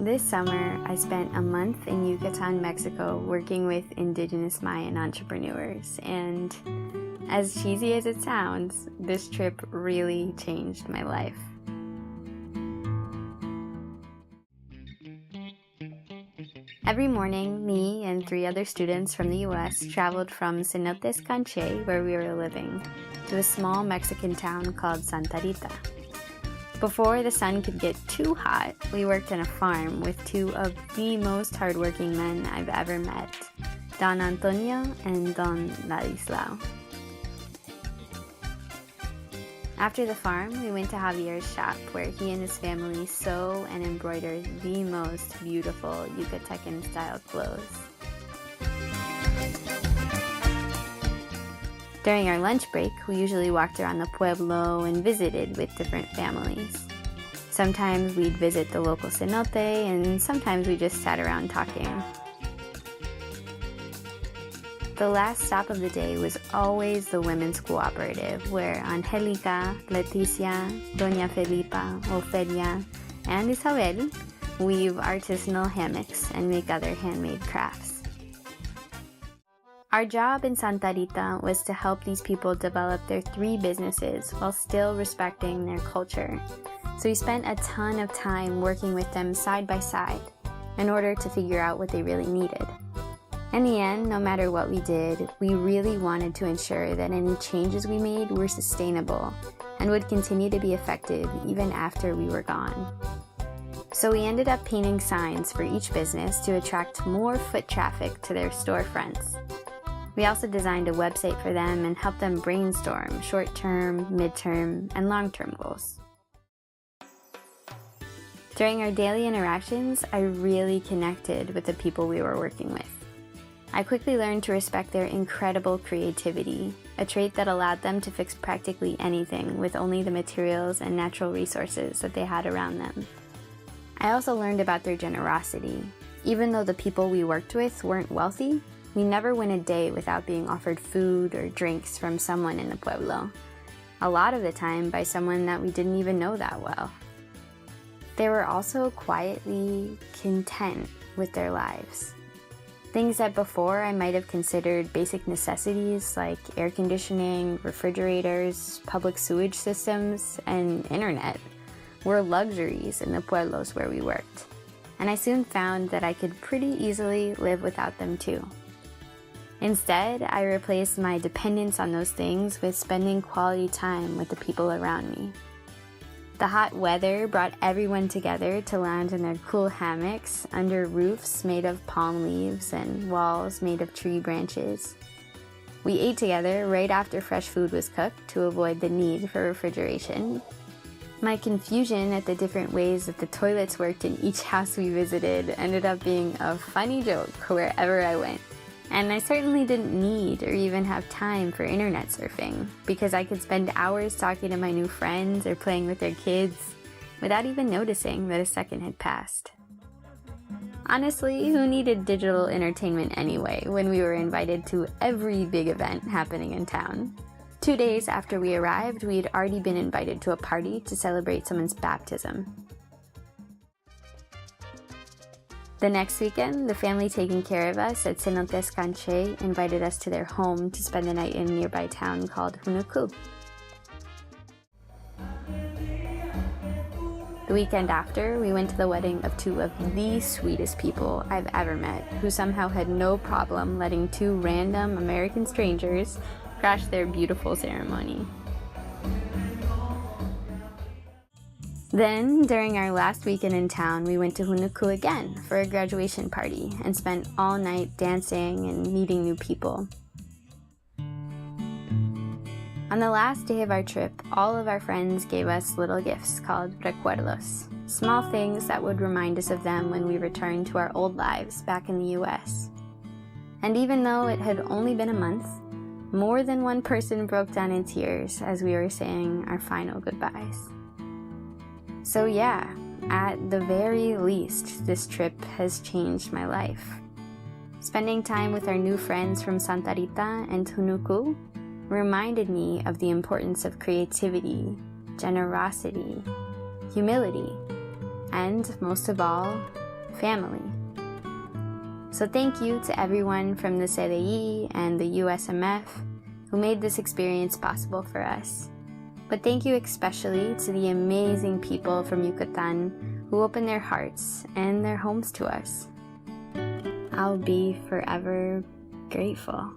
This summer, I spent a month in Yucatan, Mexico, working with indigenous Mayan entrepreneurs, and as cheesy as it sounds, this trip really changed my life. Every morning, me and 3 other students from the U.S. traveled from Cenotes Canche, where we were living, to a small Mexican town called Santa Rita. Before the sun could get too hot, we worked on a farm with 2 of the most hardworking men I've ever met, Don Antonio and Don Ladislao. After the farm, we went to Javier's shop, where he and his family sew and embroider the most beautiful Yucatecan-style clothes. During our lunch break, we usually walked around the pueblo and visited with different families. Sometimes we'd visit the local cenote, and sometimes we just sat around talking. The last stop of the day was always the Women's Cooperative, where Angelica, Leticia, Doña Felipa, Ofelia, and Isabel weave artisanal hammocks and make other handmade crafts. Our job in Santa Rita was to help these people develop their 3 businesses while still respecting their culture. So we spent a ton of time working with them side by side in order to figure out what they really needed. In the end, no matter what we did, we really wanted to ensure that any changes we made were sustainable and would continue to be effective even after we were gone. So we ended up painting signs for each business to attract more foot traffic to their storefronts. We also designed a website for them and helped them brainstorm short-term, mid-term, and long-term goals. During our daily interactions, I really connected with the people we were working with. I quickly learned to respect their incredible creativity, a trait that allowed them to fix practically anything with only the materials and natural resources that they had around them. I also learned about their generosity. Even though the people we worked with weren't wealthy, we never went a day without being offered food or drinks from someone in the pueblo, a lot of the time by someone that we didn't even know that well. They were also quietly content with their lives. Things that before I might have considered basic necessities like air conditioning, refrigerators, public sewage systems, and internet were luxuries in the pueblos where we worked, and I soon found that I could pretty easily live without them too. Instead, I replaced my dependence on those things with spending quality time with the people around me. The hot weather brought everyone together to lounge in their cool hammocks under roofs made of palm leaves and walls made of tree branches. We ate together right after fresh food was cooked to avoid the need for refrigeration. My confusion at the different ways that the toilets worked in each house we visited ended up being a funny joke wherever I went. And I certainly didn't need or even have time for internet surfing, because I could spend hours talking to my new friends or playing with their kids without even noticing that a second had passed. Honestly, who needed digital entertainment anyway when we were invited to every big event happening in town? 2 days after we arrived, we had already been invited to a party to celebrate someone's baptism. The next weekend, the family taking care of us at Cenotes Canche invited us to their home to spend the night in a nearby town called Hunuku. The weekend after, we went to the wedding of 2 of the sweetest people I've ever met, who somehow had no problem letting 2 random American strangers crash their beautiful ceremony. Then, during our last weekend in town, we went to Hunuku again for a graduation party and spent all night dancing and meeting new people. On the last day of our trip, all of our friends gave us little gifts called recuerdos, small things that would remind us of them when we returned to our old lives back in the U.S. And even though it had only been a month, more than one person broke down in tears as we were saying our final goodbyes. So yeah, at the very least, this trip has changed my life. Spending time with our new friends from Santa Rita and Hunuku reminded me of the importance of creativity, generosity, humility, and most of all, family. So thank you to everyone from the CDI and the USMF who made this experience possible for us. But thank you especially to the amazing people from Yucatan who opened their hearts and their homes to us. I'll be forever grateful.